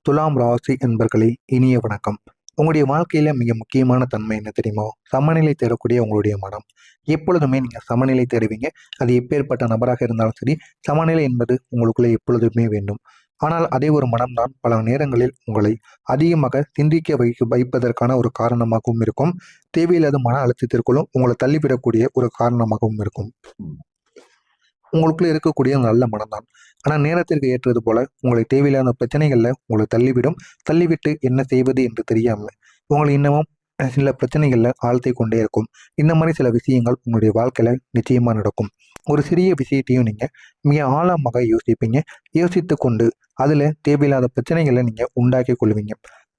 துலாம் ராசி என்பர்களே, இனிய வணக்கம். உங்களுடைய வாழ்க்கையில மிக முக்கியமான தன்மை என்ன தெரியுமா? சமநிலை தேடக்கூடிய உங்களுடைய மனம். எப்பொழுதுமே நீங்க சமநிலை தேடுவீங்க. அது எப்பேற்பட்ட நபராக இருந்தாலும் சரி, சமநிலை என்பது உங்களுக்குள்ள எப்பொழுதுமே வேண்டும். ஆனால் அதே ஒரு மனம்தான் பல நேரங்களில் உங்களை அதிகமாக சிந்திக்க வைப்பதற்கான ஒரு காரணமாகவும் இருக்கும். தேவையில்லாத மன அழுத்தத்திற்குள்ளும் உங்களை தள்ளிவிடக்கூடிய ஒரு காரணமாகவும் இருக்கும். உங்களுக்குள்ள இருக்கக்கூடிய நல்ல மனம்தான். ஆனா நேரத்திற்கு ஏற்றது போல உங்களை தேவையில்லாத பிரச்சனைகள்ல உங்களை தள்ளிவிடும். தள்ளிவிட்டு என்ன செய்வது என்று தெரியாம உங்களை இன்னமும் சில பிரச்சனைகள்ல ஆழ்த்தி கொண்டே இருக்கும். இந்த மாதிரி சில விஷயங்கள் உங்களுடைய வாழ்க்கையில நிச்சயமா நடக்கும். ஒரு சிறிய விஷயத்தையும் நீங்க மிக ஆழமாக யோசிப்பீங்க. யோசித்து கொண்டு அதுல தேவையில்லாத பிரச்சனைகளை நீங்க உண்டாக்கி கொள்வீங்க.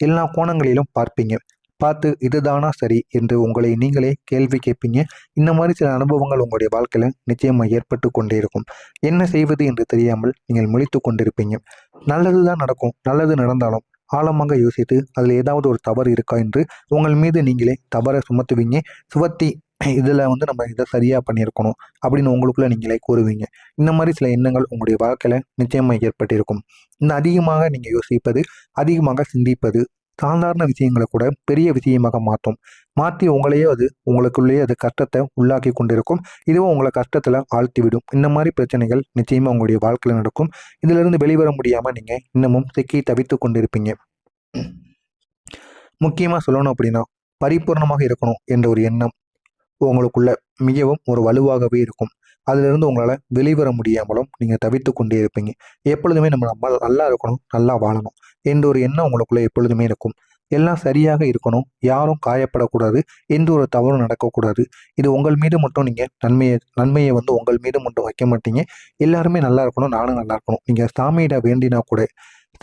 எல்லா கோணங்களிலும் பார்ப்பீங்க. பார்த்து இதுதானா சரி என்று உங்களை நீங்களே கேள்வி கேட்பீங்க. இந்த மாதிரி சில அனுபவங்கள் உங்களுடைய வாழ்க்கையில நிச்சயமா ஏற்பட்டு கொண்டே இருக்கும். என்ன செய்வது என்று தெரியாமல் நீங்கள் முழித்து கொண்டிருப்பீங்க. நல்லதுதான் நடக்கும். நல்லது நடந்தாலும் ஆழமாக யோசித்து அதில் ஏதாவது ஒரு தவறு இருக்கா என்று உங்கள் மீது நீங்களே தவறை சுமத்துவீங்க. சுமத்தி இதில் நம்ம இதை சரியாக பண்ணியிருக்கணும் அப்படின்னு உங்களுக்குள்ள நீங்களே கூறுவீங்க. இந்த மாதிரி சில எண்ணங்கள் உங்களுடைய வாழ்க்கையில நிச்சயமாக ஏற்பட்டிருக்கும். இந்த அதிகமாக நீங்கள் யோசிப்பது, அதிகமாக சிந்திப்பது சாதாரண விஷயங்களை கூட பெரிய விஷயமாக மாற்றும். மாற்றி உங்களையே அது உங்களுக்குள்ளேயே அது கஷ்டத்தை உள்ளாக்கி கொண்டிருக்கும். இதுவும் உங்களை கஷ்டத்தில் ஆழ்த்திவிடும். இந்த மாதிரி பிரச்சனைகள் நிச்சயமாக உங்களுடைய வாழ்க்கையில் நடக்கும். இதிலிருந்து வெளிவர முடியாமல் நீங்கள் இன்னமும் சிக்கி தவித்து கொண்டிருப்பீங்க. முக்கியமாக சொல்லணும் அப்படின்னா, பரிபூர்ணமாக இருக்கணும் என்ற ஒரு எண்ணம் உங்களுக்குள்ள மிகவும் ஒரு வலுவாகவே இருக்கும். அதிலிருந்து உங்களால் வெளிவர முடியாமலும் நீங்கள் தவித்து கொண்டே இருப்பீங்க. எப்பொழுதுமே நம்ம நல்லா இருக்கணும், நல்லா வாழணும் என்ற ஒரு எண்ணம் உங்களுக்குள்ள எப்பொழுதுமே இருக்கும். எல்லாம் சரியாக இருக்கணும், யாரும் காயப்படக்கூடாது, எந்த ஒரு தவறும் நடக்கக்கூடாது. இது உங்கள் மீது மட்டும் நீங்கள் நன்மையை உங்கள் மீது மட்டும் வைக்க மாட்டீங்க. எல்லாருமே நல்லா இருக்கணும், நானும் நல்லா இருக்கணும். நீங்கள் சாமியிட வேண்டினா கூட,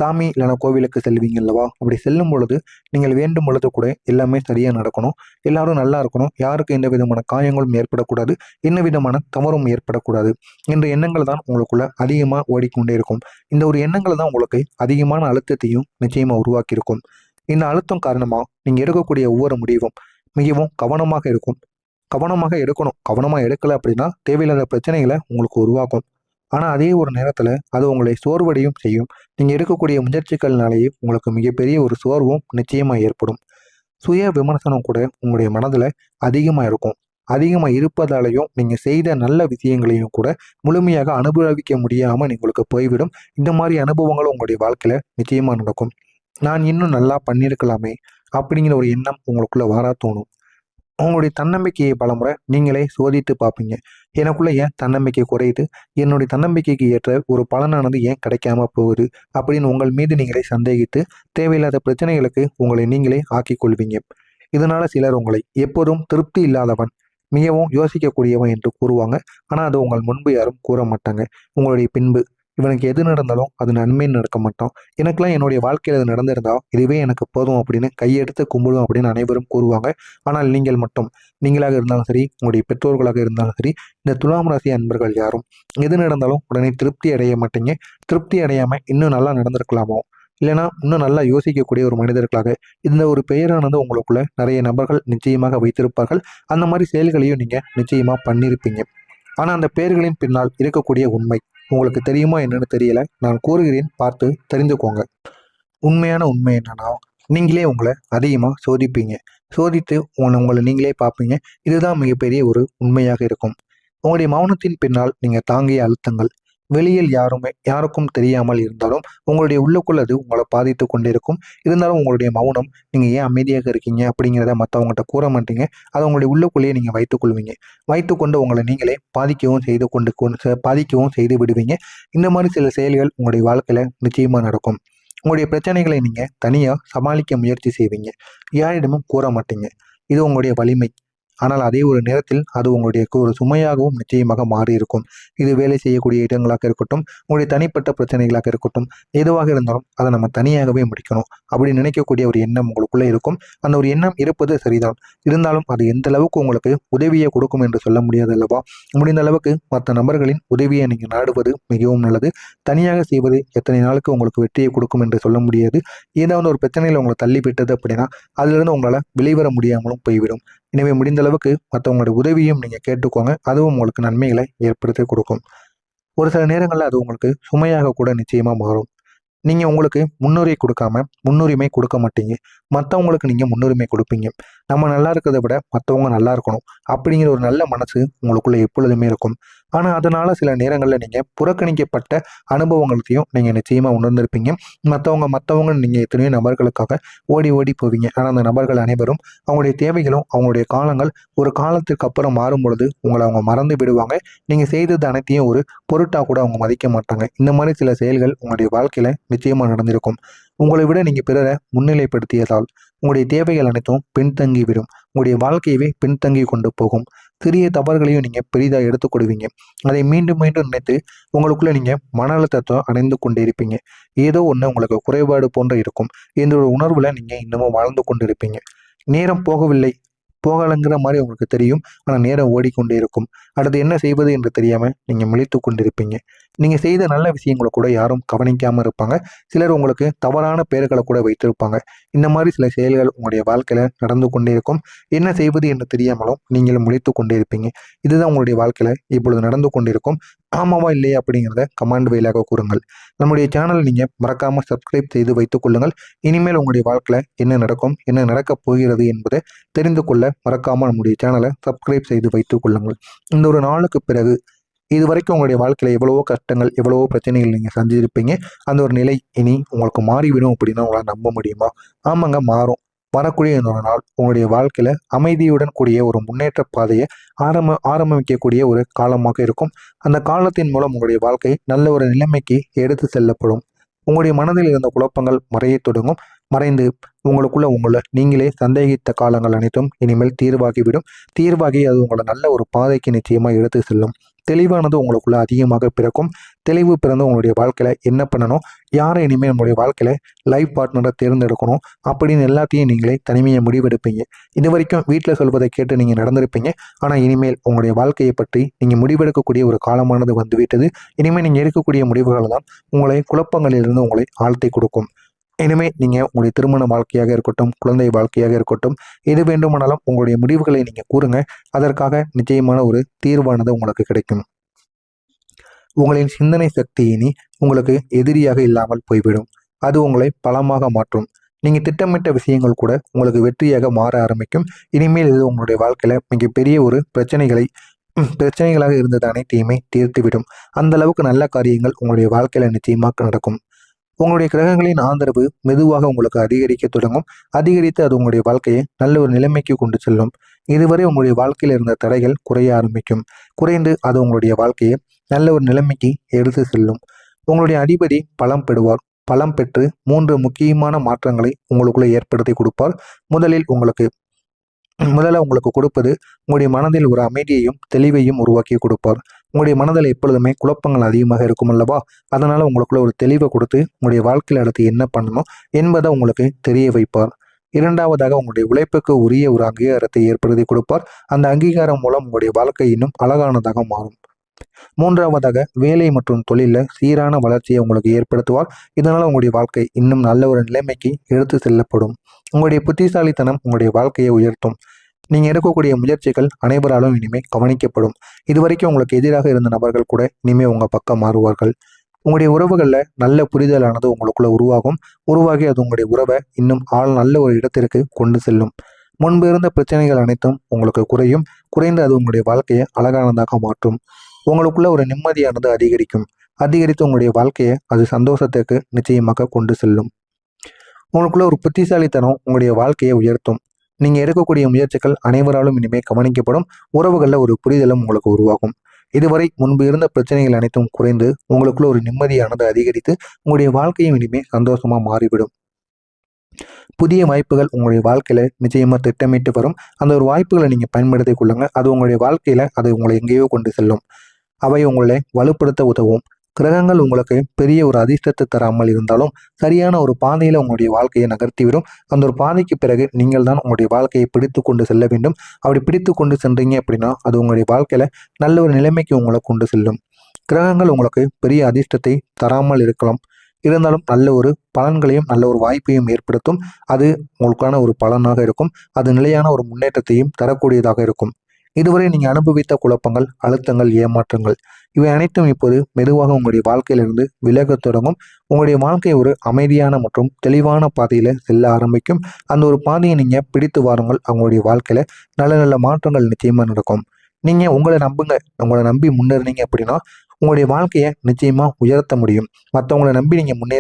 சாமி இல்லைனா கோவிலுக்கு செல்வீங்க அல்லவா? அப்படி செல்லும் பொழுது நீங்கள் வேண்டும் பொழுது கூட எல்லாமே சரியாக நடக்கணும். எல்லாரும் நல்லா இருக்கணும். யாருக்கு எந்த விதமான காயங்களும் ஏற்படக்கூடாது. என்ன விதமான தவறும் ஏற்படக்கூடாது என்ற எண்ணங்கள் தான் உங்களுக்குள்ள அதிகமாக ஓடிக்கொண்டே இருக்கும். இந்த ஒரு எண்ணங்கள் தான் உங்களுக்கு அதிகமான அழுத்தத்தையும் நிச்சயமாக உருவாக்கியிருக்கும். இந்த அழுத்தம் காரணமாக நீங்கள் எடுக்கக்கூடிய ஒவ்வொரு முடிவும் மிகவும் கவனமாக இருக்கும். கவனமாக எடுக்கணும். கவனமாக எடுக்கலை அப்படின்னா தேவையில்லாத பிரச்சனைகளை உங்களுக்கு உருவாக்கும். ஆனால் அதே ஒரு நேரத்தில் அது உங்களை சோர்வடையும் செய்யும். நீங்கள் எடுக்கக்கூடிய முயற்சிகள்னாலேயே உங்களுக்கு மிகப்பெரிய ஒரு சோர்வும் நிச்சயமாக ஏற்படும். சுய விமர்சனம் கூட உங்களுடைய மனதில் அதிகமாக இருக்கும். அதிகமாக இருப்பதாலையும் நீங்கள் செய்த நல்ல விஷயங்களையும் கூட முழுமையாக அனுபவிக்க முடியாமல் உங்களுக்கு போய்விடும். இந்த மாதிரி அனுபவங்களும் உங்களுடைய வாழ்க்கையில் நிச்சயமாக நடக்கும். நான் இன்னும் நல்லா பண்ணியிருக்கலாமே அப்படிங்கிற ஒரு எண்ணம் உங்களுக்குள்ள வாரா தோணும். உங்களுடைய தன்னம்பிக்கையை பலமுறை நீங்களே சோதித்து பார்ப்பீங்க. எனக்குள்ள ஏன் தன்னம்பிக்கை குறையுது, என்னுடைய தன்னம்பிக்கைக்கு ஏற்ற ஒரு பலனானது ஏன் கிடைக்காம போகுது அப்படின்னு உங்கள் மீது நீங்களே சந்தேகித்து தேவையில்லாத பிரச்சனைகளுக்கு உங்களை நீங்களே ஆக்கிக் கொள்வீங்க. இதனால சிலர் உங்களை எப்போதும் திருப்தி இல்லாதவன், மிகவும் யோசிக்கக்கூடியவன் என்று கூறுவாங்க. ஆனால் அது உங்கள் முன்பு யாரும் கூற மாட்டாங்க. உங்களுடைய பின்பு இவனுக்கு எது நடந்தாலும் அது நன்மைன்னு நடக்க மாட்டோம். எனக்கெல்லாம் என்னுடைய வாழ்க்கையில் அது நடந்திருந்தா இதுவே எனக்கு போதும் அப்படின்னு கையெடுத்து கும்பிடும் அப்படின்னு அனைவரும் கூறுவாங்க. ஆனால் நீங்கள் மட்டும், நீங்களாக இருந்தாலும் சரி, உங்களுடைய பெற்றோர்களாக இருந்தாலும் சரி, இந்த துலாம் ராசி அன்பர்கள் யாரும் எது நடந்தாலும் உடனே திருப்தி அடைய மாட்டீங்க. திருப்தி அடையாமல் இன்னும் நல்லா நடந்திருக்கலாமோ, இல்லைனா இன்னும் நல்லா யோசிக்கக்கூடிய ஒரு மனிதர்களாக இந்த ஒரு பெயரானது உங்களுக்குள்ள நிறைய நபர்கள் நிச்சயமாக வைத்திருப்பார்கள். அந்த மாதிரி செயல்களையும் நீங்கள் நிச்சயமாக பண்ணியிருப்பீங்க. ஆனால் அந்த பெயர்களின் பின்னால் இருக்கக்கூடிய உண்மை உங்களுக்கு தெரியுமா என்னன்னு தெரியல. நான் கூறுகிறேன், பார்த்து தெரிந்துக்கோங்க. உண்மை என்னன்னா, நீங்களே உங்களை அதிகமாக சோதிப்பீங்க. சோதித்து உங்களை நீங்களே பார்ப்பீங்க. இதுதான் மிகப்பெரிய ஒரு உண்மையாக இருக்கும். உங்களுடைய மௌனத்தின் பின்னால் நீங்கள் தாங்கிய அழுத்தங்கள் வெளியில் யாருக்கும் தெரியாமல் இருந்தாலும் உங்களுடைய உள்ளுக்குள் அது உங்களை பாதித்து கொண்டிருக்கும். இருந்தாலும் உங்களுடைய மௌனம், நீங்கள் ஏன் அமைதியாக இருக்கீங்க அப்படிங்கிறத மற்றவங்ககிட்ட கூற மாட்டீங்க. அதை உங்களுடைய உள்ளுக்குள்ளேயே நீங்கள் வைத்துக்கொள்வீங்க. வைத்துக்கொண்டு உங்களை நீங்களே பாதிக்கவும் செய்து விடுவீங்க. இந்த மாதிரி சில செயல்கள் உங்களுடைய வாழ்க்கையில் நிச்சயமாக நடக்கும். உங்களுடைய பிரச்சனைகளை நீங்கள் தனியாக சமாளிக்க முயற்சி செய்வீங்க. யாரிடமும் கூற மாட்டீங்க. இது உங்களுடைய வலிமை. ஆனால் அதே ஒரு நேரத்தில் அது உங்களுடைய ஒரு சுமையாகவும் நிச்சயமாக மாறி இருக்கும். இது வேலை செய்யக்கூடிய இடங்களாக இருக்கட்டும், உங்களுடைய தனிப்பட்ட பிரச்சனைகளாக இருக்கட்டும், எதுவாக இருந்தாலும் அதை நம்ம தனியாகவே முடிக்கணும் அப்படி நினைக்கக்கூடிய ஒரு எண்ணம் உங்களுக்குள்ளே இருக்கும். அந்த ஒரு எண்ணம் இருப்பது சரிதான். இருந்தாலும் அது எந்த அளவுக்கு உங்களுக்கு உதவியை கொடுக்கும் என்று சொல்ல முடியாது அல்லவா? முடிந்த அளவுக்கு மற்ற நபர்களின் உதவியை நீங்கள் நாடுவது மிகவும் நல்லது. தனியாக செய்வது எத்தனை நாளுக்கு உங்களுக்கு வெற்றியை கொடுக்கும் என்று சொல்ல முடியாது. ஏதாவது ஒரு பிரச்சனையில் உங்களை தள்ளிவிட்டது அப்படின்னா அதிலிருந்து உங்களால் வெளிவர முடியாமலும் போய்விடும். எனவே முடிந்த அளவுக்கு மற்றவங்களுடைய உதவியும் நீங்கள் கேட்டுக்கோங்க. அதுவும் உங்களுக்கு நன்மைகளை ஏற்படுத்தி கொடுக்கும். ஒரு சில நேரங்களில் அது உங்களுக்கு சுமையாக கூட நிச்சயமாக மாறும். நீங்கள் உங்களுக்கு முன்னுரிமை கொடுக்க மாட்டீங்க. மற்றவங்களுக்கு நீங்கள் முன்னுரிமை கொடுப்பீங்க. நம்ம நல்லா இருக்கிறத விட மற்றவங்க நல்லா இருக்கணும் அப்படிங்கிற ஒரு நல்ல மனசு உங்களுக்குள்ள எப்பொழுதுமே இருக்கும். ஆனால் அதனால சில நேரங்களில் நீங்கள் புறக்கணிக்கப்பட்ட அனுபவங்களையும் நீங்கள் நிச்சயமாக உணர்ந்திருப்பீங்க. மற்றவங்க நீங்கள் எத்தனையோ நபர்களுக்காக ஓடி ஓடி போவீங்க. ஆனால் அந்த நபர்கள் அனைவரும் அவங்களுடைய தேவைகளும் அவங்களுடைய காலங்கள் ஒரு காலத்திற்கு அப்புறம் மாறும் பொழுது உங்களை அவங்க மறந்து விடுவாங்க. நீங்கள் செய்தது அனைத்தையும் ஒரு பொருட்டாக கூட அவங்க மதிக்க மாட்டாங்க. இந்த மாதிரி சில செயல்கள் உங்களுடைய வாழ்க்கையில் நிச்சயமாக நடந்திருக்கும். உங்களை விட நீங்கள் பிறரை முன்னிலைப்படுத்தியதால் உங்களுடைய தேவைகள் அனைத்தும் பின்தங்கிவிடும். உங்களுடைய வாழ்க்கையவே பின்தங்கி கொண்டு போகும். சிறிய தவறுகளையும் நீங்கள் பெரிதாக எடுத்துக்கொடுவீங்க. அதை மீண்டும் மீண்டும் நினைத்து உங்களுக்குள்ள நீங்கள் மன அழுத்தத்தை அடைந்து கொண்டே இருப்பீங்க. ஏதோ ஒன்று உங்களுக்கு குறைபாடு போன்ற இருக்கும் என்ற ஒரு உணர்வில் நீங்கள் இன்னமும் வாழ்ந்து கொண்டு இருப்பீங்க. நேரம் போகலைங்கிற மாதிரி உங்களுக்கு தெரியும். ஆனால் நேரம் ஓடிக்கொண்டே இருக்கும். அடுத்து என்ன செய்வது என்று தெரியாமல் நீங்கள் முழித்து கொண்டிருப்பீங்க. நீங்கள் செய்த நல்ல விஷயங்களை கூட யாரும் கவனிக்காமல் இருப்பாங்க. சிலர் உங்களுக்கு தவறான பெயர்களை கூட வைத்திருப்பாங்க. இந்த மாதிரி சில செயல்கள் உங்களுடைய வாழ்க்கையில் நடந்து கொண்டே இருக்கும். என்ன செய்வது என்று தெரியாமலும் நீங்களும் முழித்து கொண்டே இருப்பீங்க. இதுதான் உங்களுடைய வாழ்க்கையில் இப்பொழுது நடந்து கொண்டிருக்கும். ஆமாவா இல்லையா அப்படிங்கிறத கமெண்ட் வாயிலாக கூறுங்கள். நம்முடைய சேனலை நீங்கள் மறக்காமல் சப்ஸ்கிரைப் செய்து வைத்துக் கொள்ளுங்கள். இனிமேல் உங்களுடைய வாழ்க்கையில் என்ன நடக்கும், என்ன நடக்கப் போகிறது என்பதை தெரிந்து கொள்ள மறக்காமல் நம்முடைய சேனலை சப்ஸ்கிரைப் செய்து வைத்துக் கொள்ளுங்கள். இந்த ஒரு நாளுக்கு பிறகு இதுவரைக்கும் உங்களுடைய வாழ்க்கையில் எவ்வளவோ கஷ்டங்கள், எவ்வளவோ பிரச்சனைகள் நீங்கள் சந்திச்சிருப்பீங்க. அந்த ஒரு நிலை இனி உங்களுக்கு மாறிவிடும் அப்படின்னா உங்களால் நம்ப முடியுமா? ஆமாங்க, மாறும். வரக்கூடிய இந்த ஒரு நாள் உங்களுடைய வாழ்க்கையில் அமைதியுடன் கூடிய ஒரு முன்னேற்ற பாதையை ஆரம்பிக்கக்கூடிய ஒரு காலமாக இருக்கும். அந்த காலத்தின் மூலம் உங்களுடைய வாழ்க்கை நல்ல ஒரு நிலைமைக்கு எடுத்து செல்லப்படும். உங்களுடைய மனதில் இருந்த குழப்பங்கள் மறைய தொடங்கும். மறைந்து உங்களை நீங்களே சந்தேகித்த காலங்கள் அனைத்தும் இனிமேல் தீர்வாகி அது உங்களை நல்ல ஒரு பாதைக்கு நிச்சயமாக எடுத்து செல்லும். தெளிவானது உங்களுக்குள்ள அதிகமாக பிறக்கும். தெளிவு பிறந்து உங்களுடைய வாழ்க்கையில என்ன பண்ணணும், யாரை இனிமேல் நம்மளுடைய வாழ்க்கையில லைஃப் பார்ட்னரை தேர்ந்தெடுக்கணும் அப்படின்னு எல்லாத்தையும் நீங்களே தனிமையை முடிவெடுப்பீங்க. இது வரைக்கும் வீட்டில் சொல்வதை கேட்டு நீங்கள் நடந்திருப்பீங்க. ஆனால் இனிமேல் உங்களுடைய வாழ்க்கையை பற்றி நீங்கள் முடிவெடுக்கக்கூடிய ஒரு காலமானது வந்துவிட்டது. இனிமேல் நீங்கள் எடுக்கக்கூடிய முடிவுகள் தான் உங்களை குழப்பங்களிலிருந்து உங்களை ஆழ்த்தி கொடுக்கும். இனிமேல் நீங்கள் உங்களுடைய திருமண வாழ்க்கையாக இருக்கட்டும், குழந்தை வாழ்க்கையாக இருக்கட்டும், எது வேண்டுமானாலும் உங்களுடைய முடிவுகளை நீங்கள் கூறுங்க. அதற்காக நிச்சயமான ஒரு தீர்வானது உங்களுக்கு கிடைக்கும். உங்களின் சிந்தனை சக்தி இனி உங்களுக்கு எதிரியாக இல்லாமல் போய்விடும். அது உங்களை பலமாக மாற்றும். நீங்கள் திட்டமிட்ட விஷயங்கள் கூட உங்களுக்கு வெற்றியாக மாற ஆரம்பிக்கும். இனிமேல் இது உங்களுடைய வாழ்க்கையில் மிகப்பெரிய ஒரு பிரச்சனைகளாக இருந்தது அனைத்தையுமே தீர்த்துவிடும். அந்த அளவுக்கு நல்ல காரியங்கள் உங்களுடைய வாழ்க்கையில் நிச்சயமாக நடக்கும். உங்களுடைய கிரகங்களின் ஆதரவு மெதுவாக உங்களுக்கு அதிகரிக்க தொடங்கும். அதிகரித்து அது உங்களுடைய வாழ்க்கையை நல்ல ஒரு நிலைமைக்கு கொண்டு செல்லும். இதுவரை உங்களுடைய வாழ்க்கையில் இருந்த தடைகள் குறைய ஆரம்பிக்கும். குறைந்து அது உங்களுடைய வாழ்க்கையை நல்ல ஒரு நிலைமைக்கு எடுத்து செல்லும். உங்களுடைய அதிபதி பலம் பெற்று 3 முக்கியமான மாற்றங்களை உங்களுக்குள்ள ஏற்படுத்தி கொடுப்பார். முதல்ல உங்களுக்கு கொடுப்பது உங்களுடைய மனதில் ஒரு அமைதியையும் தெளிவையும் உருவாக்கி கொடுப்பார். உங்களுடைய மனதில் எப்பொழுதுமே குழப்பங்கள் அதிகமாக இருக்கும் அல்லவா? அதனால உங்களுக்குள்ள ஒரு தெளிவை கொடுத்து உங்களுடைய வாழ்க்கையில் அடுத்து என்ன பண்ணணும் என்பதை உங்களுக்கு தெரிய வைப்பார். இரண்டாவதாக உங்களுடைய உழைப்புக்கு உரிய ஒரு அங்கீகாரத்தை ஏற்படுத்தி கொடுப்பார். அந்த அங்கீகாரம் மூலம் உங்களுடைய வாழ்க்கை இன்னும் அழகானதாக மாறும். மூன்றாவதாக வேலை மற்றும் தொழிலில் சீரான வளர்ச்சியை உங்களுக்கு ஏற்படுத்துவார். இதனால் உங்களுடைய வாழ்க்கை இன்னும் நல்ல ஒரு நிலைமைக்கு எடுத்து செல்லப்படும். உங்களுடைய புத்திசாலித்தனம் உங்களுடைய வாழ்க்கையை உயர்த்தும். நீங்கள் எடுக்கக்கூடிய முயற்சிகள் அனைவராலும் இனிமேல் கவனிக்கப்படும். இதுவரைக்கும் உங்களுக்கு எதிராக இருந்த நபர்கள் கூட இனிமேல் உங்கள் பக்கம் மாறுவார்கள். உங்களுடைய உறவுகளில் நல்ல புரிதலானது உங்களுக்குள்ள உருவாகி அது உங்களுடைய உறவை இன்னும் நல்ல ஒரு இடத்திற்கு கொண்டு செல்லும். முன்பு இருந்த பிரச்சனைகள் அனைத்தும் உங்களுக்கு குறைந்து அது உங்களுடைய வாழ்க்கையை அழகானதாக மாற்றும். உங்களுக்குள்ள ஒரு நிம்மதியானது அதிகரித்து உங்களுடைய வாழ்க்கையை அது சந்தோஷத்துக்கு நிச்சயமாக கொண்டு செல்லும். உங்களுக்குள்ள ஒரு புத்திசாலித்தனம் உங்களுடைய வாழ்க்கையை உயர்த்தும். நீங்கள் எடுக்கக்கூடிய முயற்சிகள் அனைவராலும் இனிமேல் கவனிக்கப்படும். உறவுகளில் ஒரு புரிதலும் உங்களுக்கு உருவாகும். இதுவரை முன்பு இருந்த பிரச்சனைகள் அனைத்தும் குறைந்து உங்களுக்குள்ள ஒரு நிம்மதியானது அதிகரித்து உங்களுடைய வாழ்க்கையும் இனிமேல் சந்தோஷமாக மாறிவிடும். புதிய வாய்ப்புகள் உங்களுடைய வாழ்க்கையில நிச்சயமாக திட்டமிட்டு வரும். அந்த ஒரு வாய்ப்புகளை நீங்கள் பயன்படுத்தி கொள்ளுங்க. அது உங்களுடைய வாழ்க்கையில அது உங்களை எங்கேயோ கொண்டு செல்லும். அவை உங்களை வலுப்படுத்த உதவும். கிரகங்கள் உங்களுக்கு பெரிய ஒரு அதிர்ஷ்டத்தை தராமல் இருந்தாலும் சரியான ஒரு பாதையில் உங்களுடைய வாழ்க்கையை நகர்த்திவிடும். அந்த ஒரு பாதைக்கு பிறகு நீங்கள் தான் உங்களுடைய வாழ்க்கையை பிடித்து கொண்டு செல்ல வேண்டும். அப்படி பிடித்து கொண்டு சென்றீங்க அப்படின்னா அது உங்களுடைய வாழ்க்கையில நல்ல ஒரு நிலைமைக்கு உங்களை கொண்டு செல்லும். கிரகங்கள் உங்களுக்கு பெரிய அதிர்ஷ்டத்தை தராமல் இருக்கலாம். இருந்தாலும் நல்ல ஒரு பலன்களையும் நல்ல ஒரு வாய்ப்பையும் ஏற்படுத்தும். அது உங்களுக்கான ஒரு பலனாக இருக்கும். அது நிலையான ஒரு முன்னேற்றத்தையும் தரக்கூடியதாக இருக்கும். இதுவரை நீங்கள் அனுபவித்த குழப்பங்கள், அழுத்தங்கள், ஏமாற்றங்கள் இவை அனைத்தும் இப்போது மெதுவாக உங்களுடைய வாழ்க்கையிலிருந்து விலகத் தொடங்கும். உங்களுடைய வாழ்க்கை ஒரு அமைதியான மற்றும் தெளிவான பாதையில் செல்ல ஆரம்பிக்கும். அந்த ஒரு பாதையை நீங்கள் பிடித்து வாருங்கள். அவங்களுடைய வாழ்க்கையில் நல்ல நல்ல மாற்றங்கள் நிச்சயமாக நடக்கும். நீங்கள் உங்களை நம்புங்க. உங்களை நம்பி முன்னேறினீங்க அப்படின்னா உங்களுடைய வாழ்க்கையை நிச்சயமாக உயர்த்த முடியும். மற்றவங்களை நம்பி நீங்கள் முன்னேற